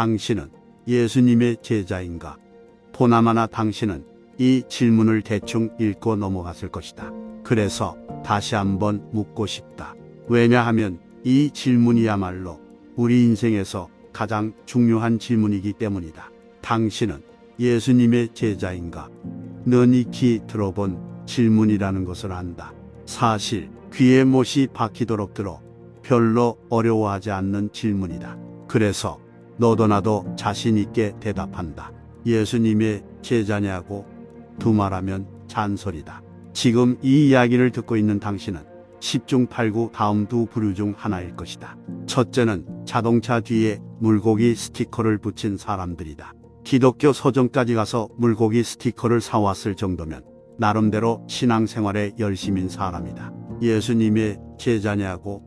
당신은 예수님의 제자인가? 보나마나 당신은 이 질문을 대충 읽고 넘어갔을 것이다. 그래서 다시 한번 묻고 싶다. 왜냐하면 이 질문이야말로 우리 인생에서 가장 중요한 질문이기 때문이다. 당신은 예수님의 제자인가? 넌 익히 들어본 질문이라는 것을 안다. 사실 귀에 못이 박히도록 들어 별로 어려워하지 않는 질문이다. 그래서 너도 나도 자신 있게 대답한다. 예수님의 제자냐고? 두말하면 잔소리다. 지금 이 이야기를 듣고 있는 당신은 10중 8구 다음 두 부류 중 하나일 것이다. 첫째는 자동차 뒤에 물고기 스티커를 붙인 사람들이다. 기독교 서점까지 가서 물고기 스티커를 사왔을 정도면 나름대로 신앙생활에 열심인 사람이다. 예수님의 제자냐고?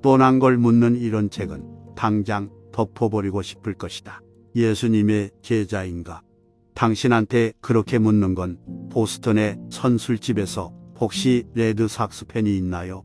뻔한 걸 묻는 이런 책은 당장 덮어버리고 싶을 것이다. 예수님의 제자인가? 당신한테 그렇게 묻는 건 보스턴의 선술집에서 혹시 레드삭스 팬이 있나요?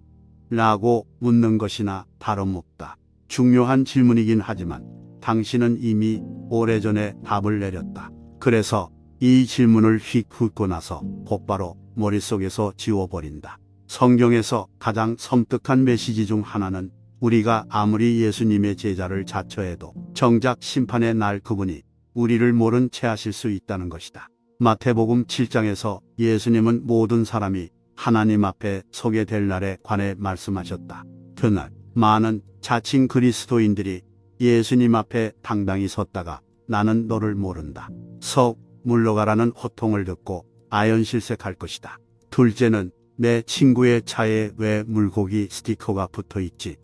라고 묻는 것이나 다름없다. 중요한 질문이긴 하지만 당신은 이미 오래전에 답을 내렸다. 그래서 이 질문을 휙 훑고 나서 곧바로 머릿속에서 지워버린다. 성경에서 가장 섬뜩한 메시지 중 하나는 우리가 아무리 예수님의 제자를 자처해도 정작 심판의 날 그분이 우리를 모른 채 하실 수 있다는 것이다. 마태복음 7장에서 예수님은 모든 사람이 하나님 앞에 서게 될 날에 관해 말씀하셨다. 그날 많은 자칭 그리스도인들이 예수님 앞에 당당히 섰다가 나는 너를 모른다. 석 물러가라는 호통을 듣고 아연실색할 것이다. 둘째는 내 친구의 차에 왜 물고기 스티커가 붙어 있지?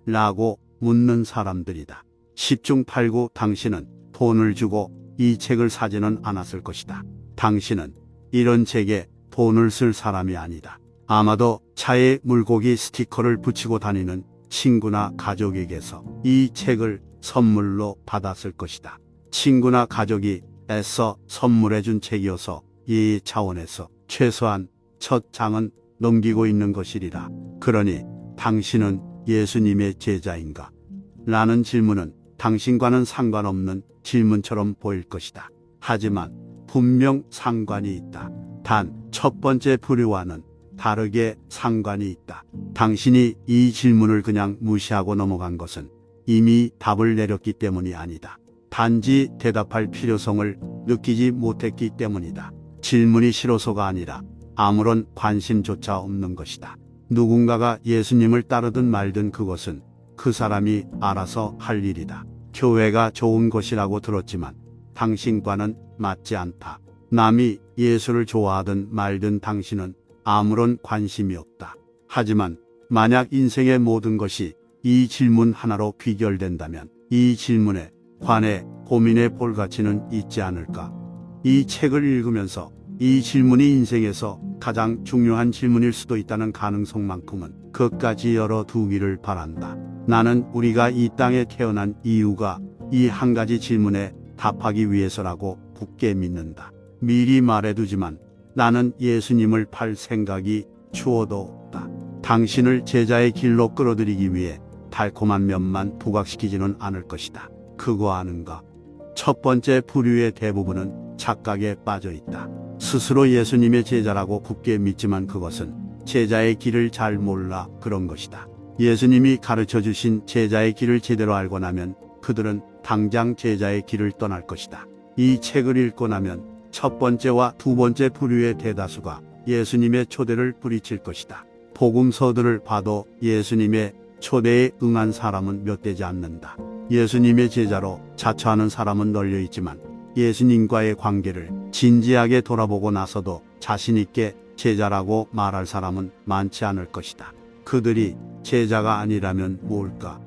라고 묻는 사람들이다. 10중 8구 당신은 돈을 주고 이 책을 사지는 않았을 것이다. 당신은 이런 책에 돈을 쓸 사람이 아니다. 아마도 차에 물고기 스티커를 붙이고 다니는 친구나 가족에게서 이 책을 선물로 받았을 것이다. 친구나 가족이 애써 선물해준 책이어서 예의 차원에서 최소한 첫 장은 넘기고 있는 것이리라. 그러니 당신은 예수님의 제자인가? 라는 질문은 당신과는 상관없는 질문처럼 보일 것이다. 하지만 분명 상관이 있다. 단 첫 번째 부류와는 다르게 상관이 있다. 당신이 이 질문을 그냥 무시하고 넘어간 것은 이미 답을 내렸기 때문이 아니다. 단지 대답할 필요성을 느끼지 못했기 때문이다. 질문이 싫어서가 아니라 아무런 관심조차 없는 것이다. 누군가가 예수님을 따르든 말든 그것은 그 사람이 알아서 할 일이다. 교회가 좋은 것이라고 들었지만 당신과는 맞지 않다. 남이 예수를 좋아하든 말든 당신은 아무런 관심이 없다. 하지만 만약 인생의 모든 것이 이 질문 하나로 귀결된다면 이 질문에 관해 고민해 볼 가치는 있지 않을까? 이 책을 읽으면서 이 질문이 인생에서 가장 중요한 질문일 수도 있다는 가능성만큼은 끝까지 열어두기를 바란다. 나는 우리가 이 땅에 태어난 이유가 이 한 가지 질문에 답하기 위해서라고 굳게 믿는다. 미리 말해두지만 나는 예수님을 팔 생각이 추워도 없다. 당신을 제자의 길로 끌어들이기 위해 달콤한 면만 부각시키지는 않을 것이다. 그거 아는가? 첫 번째 부류의 대부분은 착각에 빠져 있다. 스스로 예수님의 제자라고 굳게 믿지만 그것은 제자의 길을 잘 몰라 그런 것이다. 예수님이 가르쳐 주신 제자의 길을 제대로 알고 나면 그들은 당장 제자의 길을 떠날 것이다. 이 책을 읽고 나면 첫 번째와 두 번째 부류의 대다수가 예수님의 초대를 뿌리칠 것이다. 복음서들을 봐도 예수님의 초대에 응한 사람은 몇 되지 않는다. 예수님의 제자로 자처하는 사람은 널려 있지만 예수님과의 관계를 진지하게 돌아보고 나서도 자신 있게 제자라고 말할 사람은 많지 않을 것이다. 그들이 제자가 아니라면 뭘까?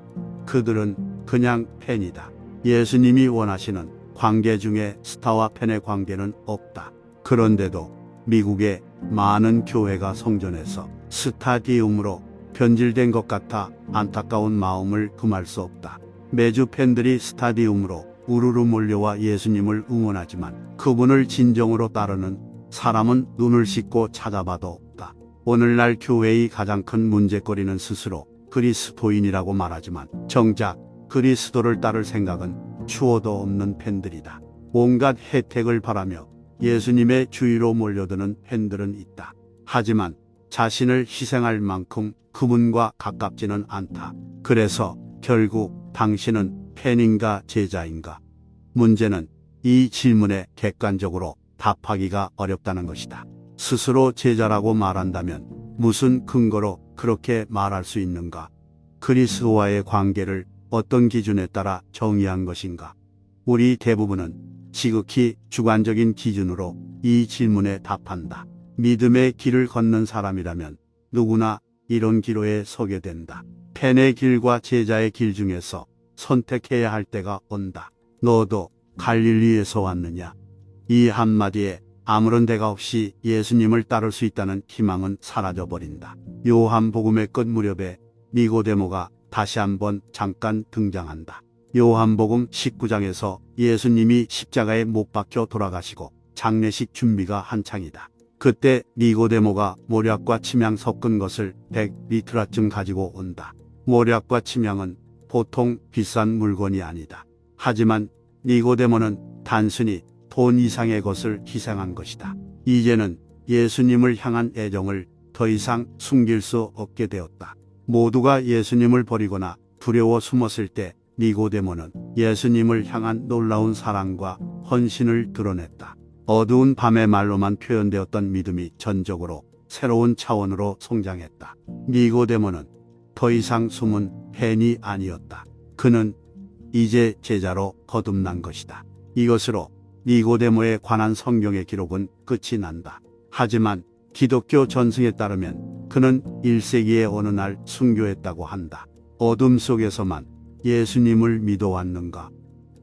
그들은 그냥 팬이다. 예수님이 원하시는 관계 중에 스타와 팬의 관계는 없다. 그런데도 미국의 많은 교회가 성전에서 스타디움으로 변질된 것 같아 안타까운 마음을 금할 수 없다. 매주 팬들이 스타디움으로 우르르 몰려와 예수님을 응원하지만 그분을 진정으로 따르는 사람은 눈을 씻고 찾아봐도 없다. 오늘날 교회의 가장 큰 문제거리는 스스로 그리스도인이라고 말하지만 정작 그리스도를 따를 생각은 추워도 없는 팬들이다. 온갖 혜택을 바라며 예수님의 주위로 몰려드는 팬들은 있다. 하지만 자신을 희생할 만큼 그분과 가깝지는 않다. 그래서 결국 당신은 팬인가 제자인가? 문제는 이 질문에 객관적으로 답하기가 어렵다는 것이다. 스스로 제자라고 말한다면 무슨 근거로 그렇게 말할 수 있는가? 그리스도와의 관계를 어떤 기준에 따라 정의한 것인가? 우리 대부분은 지극히 주관적인 기준으로 이 질문에 답한다. 믿음의 길을 걷는 사람이라면 누구나 이런 기로에 서게 된다. 팬의 길과 제자의 길 중에서 선택해야 할 때가 온다. 너도 갈릴리에서 왔느냐? 이 한마디에 아무런 대가 없이 예수님을 따를 수 있다는 희망은 사라져버린다. 요한복음의 끝 무렵에 니고데모가 다시 한번 잠깐 등장한다. 요한복음 19장에서 예수님이 십자가에 못 박혀 돌아가시고 장례식 준비가 한창이다. 그때 니고데모가 모략과 침향 섞은 것을 100리트라쯤 가지고 온다. 모략과 침향은 보통 비싼 물건이 아니다. 하지만 니고데모는 단순히 돈 이상의 것을 희생한 것이다. 이제는 예수님을 향한 애정을 더 이상 숨길 수 없게 되었다. 모두가 예수님을 버리거나 두려워 숨었을 때 니고데모는 예수님을 향한 놀라운 사랑과 헌신을 드러냈다. 어두운 밤의 말로만 표현되었던 믿음이 전적으로 새로운 차원으로 성장했다. 니고데모는 더 이상 숨은 팬이 아니었다. 그는 이제 제자로 거듭난 것이다. 이것으로 니고데모에 관한 성경의 기록은 끝이 난다. 하지만 기독교 전승에 따르면 그는 1세기의 어느 날 순교했다고 한다. 어둠 속에서만 예수님을 믿어왔는가?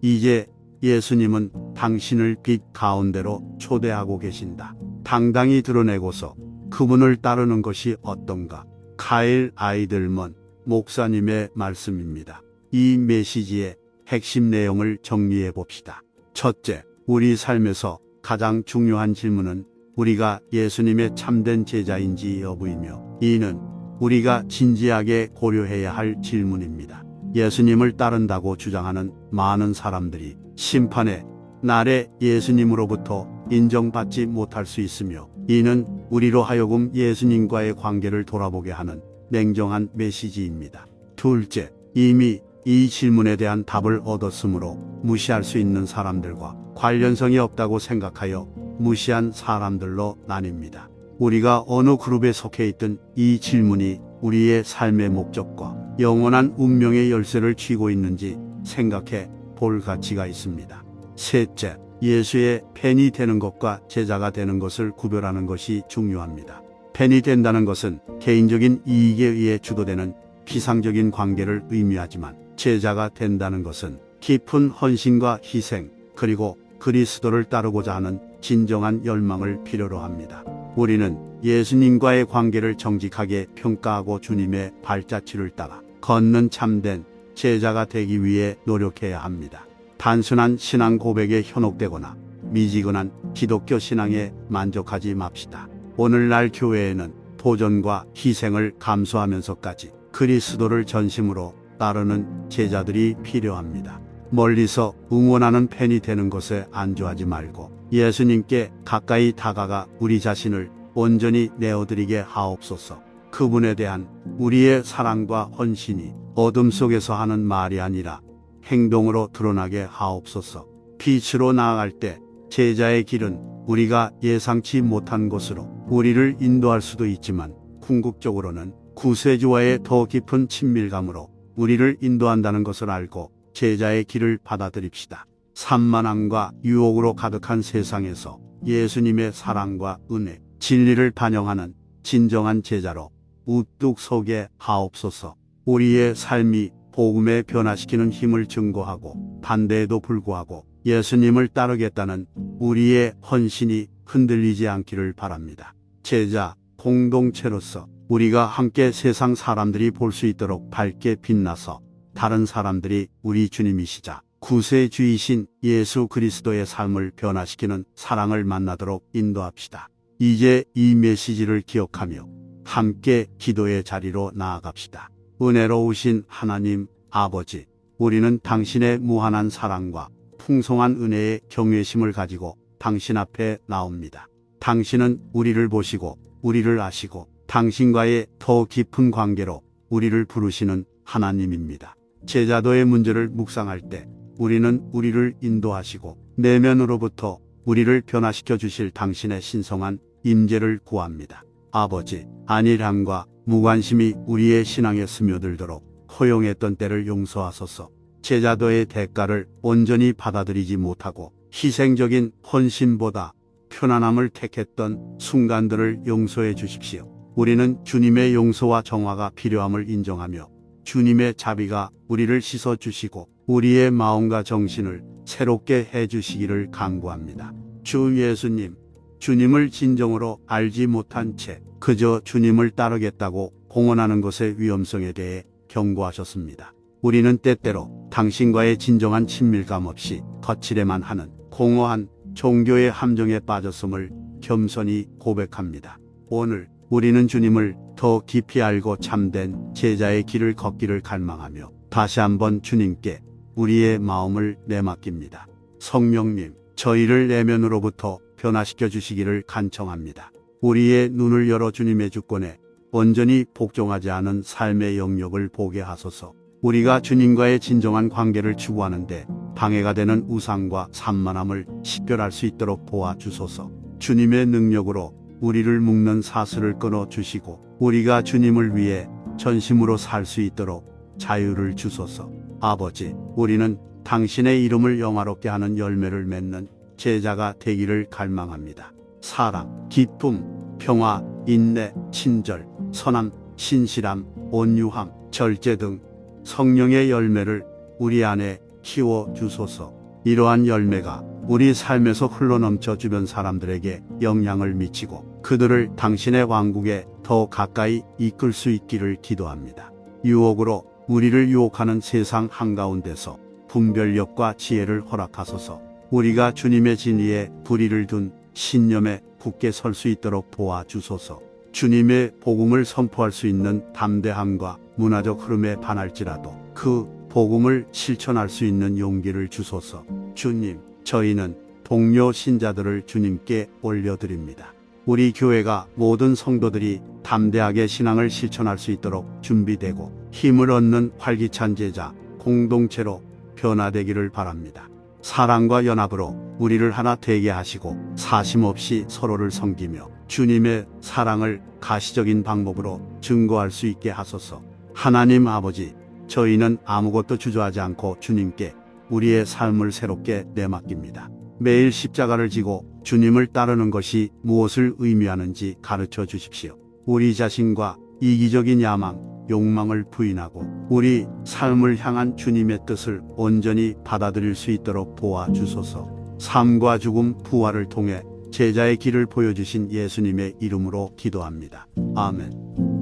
이제 예수님은 당신을 빛 가운데로 초대하고 계신다. 당당히 드러내고서 그분을 따르는 것이 어떤가? 카일 아이들먼 목사님의 말씀입니다. 이 메시지의 핵심 내용을 정리해 봅시다. 첫째, 우리 삶에서 가장 중요한 질문은 우리가 예수님의 참된 제자인지 여부이며, 이는 우리가 진지하게 고려해야 할 질문입니다. 예수님을 따른다고 주장하는 많은 사람들이 심판의 날에 예수님으로부터 인정받지 못할 수 있으며, 이는 우리로 하여금 예수님과의 관계를 돌아보게 하는 냉정한 메시지입니다. 둘째, 이미 이 질문에 대한 답을 얻었으므로 무시할 수 있는 사람들과 관련성이 없다고 생각하여 무시한 사람들로 나뉩니다. 우리가 어느 그룹에 속해 있든 이 질문이 우리의 삶의 목적과 영원한 운명의 열쇠를 쥐고 있는지 생각해 볼 가치가 있습니다. 셋째, 예수의 팬이 되는 것과 제자가 되는 것을 구별하는 것이 중요합니다. 팬이 된다는 것은 개인적인 이익에 의해 주도되는 피상적인 관계를 의미하지만, 제자가 된다는 것은 깊은 헌신과 희생, 그리고 그리스도를 따르고자 하는 진정한 열망을 필요로 합니다. 우리는 예수님과의 관계를 정직하게 평가하고 주님의 발자취를 따라 걷는 참된 제자가 되기 위해 노력해야 합니다. 단순한 신앙 고백에 현혹되거나 미지근한 기독교 신앙에 만족하지 맙시다. 오늘날 교회에는 도전과 희생을 감수하면서까지 그리스도를 전심으로 따르는 제자들이 필요합니다. 멀리서 응원하는 팬이 되는 것에 안주하지 말고 예수님께 가까이 다가가 우리 자신을 온전히 내어드리게 하옵소서. 그분에 대한 우리의 사랑과 헌신이 어둠 속에서 하는 말이 아니라 행동으로 드러나게 하옵소서. 빛으로 나아갈 때 제자의 길은 우리가 예상치 못한 곳으로 우리를 인도할 수도 있지만, 궁극적으로는 구세주와의 더 깊은 친밀감으로 우리를 인도한다는 것을 알고 제자의 길을 받아들입시다. 산만함과 유혹으로 가득한 세상에서 예수님의 사랑과 은혜, 진리를 반영하는 진정한 제자로 우뚝 서게 하옵소서. 우리의 삶이 복음에 변화시키는 힘을 증거하고, 반대에도 불구하고 예수님을 따르겠다는 우리의 헌신이 흔들리지 않기를 바랍니다. 제자 공동체로서 우리가 함께 세상 사람들이 볼 수 있도록 밝게 빛나서 다른 사람들이 우리 주님이시자 구세주이신 예수 그리스도의 삶을 변화시키는 사랑을 만나도록 인도합시다. 이제 이 메시지를 기억하며 함께 기도의 자리로 나아갑시다. 은혜로우신 하나님 아버지, 우리는 당신의 무한한 사랑과 풍성한 은혜의 경외심을 가지고 당신 앞에 나옵니다. 당신은 우리를 보시고 우리를 아시고 당신과의 더 깊은 관계로 우리를 부르시는 하나님입니다. 제자도의 문제를 묵상할 때 우리는 우리를 인도하시고 내면으로부터 우리를 변화시켜 주실 당신의 신성한 임재를 구합니다. 아버지, 안일함과 무관심이 우리의 신앙에 스며들도록 허용했던 때를 용서하소서. 제자도의 대가를 온전히 받아들이지 못하고 희생적인 헌신보다 편안함을 택했던 순간들을 용서해 주십시오. 우리는 주님의 용서와 정화가 필요함을 인정하며 주님의 자비가 우리를 씻어 주시고 우리의 마음과 정신을 새롭게 해 주시기를 간구합니다. 주 예수님, 주님을 진정으로 알지 못한 채 그저 주님을 따르겠다고 공언하는 것의 위험성에 대해 경고하셨습니다. 우리는 때때로 당신과의 진정한 친밀감 없이 거칠에만 하는 공허한 종교의 함정에 빠졌음을 겸손히 고백합니다. 오늘 우리는 주님을 더 깊이 알고 참된 제자의 길을 걷기를 갈망하며 다시 한번 주님께 우리의 마음을 내맡깁니다. 성령님, 저희를 내면으로부터 변화시켜 주시기를 간청합니다. 우리의 눈을 열어 주님의 주권에 온전히 복종하지 않은 삶의 영역을 보게 하소서. 우리가 주님과의 진정한 관계를 추구하는데 방해가 되는 우상과 산만함을 식별할 수 있도록 도와주소서. 주님의 능력으로 우리를 묶는 사슬을 끊어 주시고 우리가 주님을 위해 전심으로 살 수 있도록 자유를 주소서. 아버지, 우리는 당신의 이름을 영화롭게 하는 열매를 맺는 제자가 되기를 갈망합니다. 사랑, 기쁨, 평화, 인내, 친절, 선함, 신실함, 온유함, 절제 등 성령의 열매를 우리 안에 키워 주소서. 이러한 열매가 우리 삶에서 흘러넘쳐 주변 사람들에게 영향을 미치고 그들을 당신의 왕국에 더 가까이 이끌 수 있기를 기도합니다. 유혹으로 우리를 유혹하는 세상 한가운데서 분별력과 지혜를 허락하소서. 우리가 주님의 진리에 불의를 둔 신념에 굳게 설 수 있도록 도와주소서. 주님의 복음을 선포할 수 있는 담대함과 문화적 흐름에 반할지라도 그 복음을 실천할 수 있는 용기를 주소서. 주님, 저희는 동료 신자들을 주님께 올려드립니다. 우리 교회가 모든 성도들이 담대하게 신앙을 실천할 수 있도록 준비되고 힘을 얻는 활기찬 제자 공동체로 변화되기를 바랍니다. 사랑과 연합으로 우리를 하나 되게 하시고 사심없이 서로를 섬기며 주님의 사랑을 가시적인 방법으로 증거할 수 있게 하소서. 하나님 아버지, 저희는 아무것도 주저하지 않고 주님께 우리의 삶을 새롭게 내맡깁니다. 매일 십자가를 지고 주님을 따르는 것이 무엇을 의미하는지 가르쳐 주십시오. 우리 자신과 이기적인 야망, 욕망을 부인하고 우리 삶을 향한 주님의 뜻을 온전히 받아들일 수 있도록 도와주소서. 삶과 죽음, 부활을 통해 제자의 길을 보여주신 예수님의 이름으로 기도합니다. 아멘.